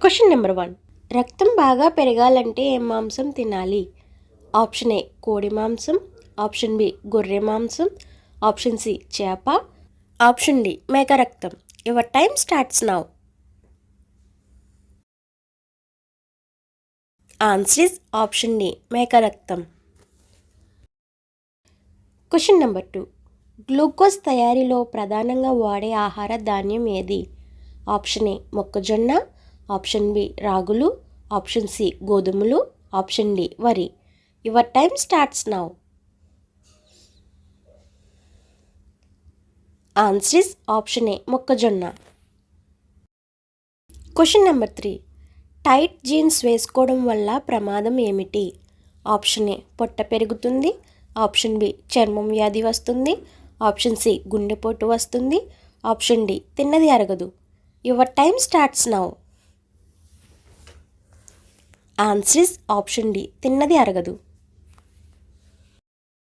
Question number 1. రక్తం బాగా పెరగాలంటే ఏం మాంసం తినాలి? ఆప్షన్ ఏ కోడి మాంసం, ఆప్షన్ బి గొర్రె మాంసం, ఆప్షన్ సి చేప, ఆప్షన్ డి మేక రక్తం. Your time starts now. Answer is option D మేక రక్తం. Question number 2. గ్లూకోజ్ తయారీలో ప్రధానంగా వాడే ఆహార ధాన్యం ఏది? ఆప్షన్ ఏ మొక్కజొన్న, ఆప్షన్ బి రాగులు, ఆప్షన్ సి గోధుమలు, ఆప్షన్ డి వరి. Your time starts now. Answer is option A మొక్కజొన్న. Question number 3. టైట్ జీన్స్ వేసుకోవడం వల్ల ప్రమాదం ఏమిటి? ఆప్షన్ ఏ పొట్ట పెరుగుతుంది, ఆప్షన్ బి చర్మం వ్యాధి వస్తుంది, ఆప్షన్ సి గుండెపోటు వస్తుంది, ఆప్షన్ డి తిన్నది అరగదు. Your time starts now. Answer is option D తిన్నది అరగదు.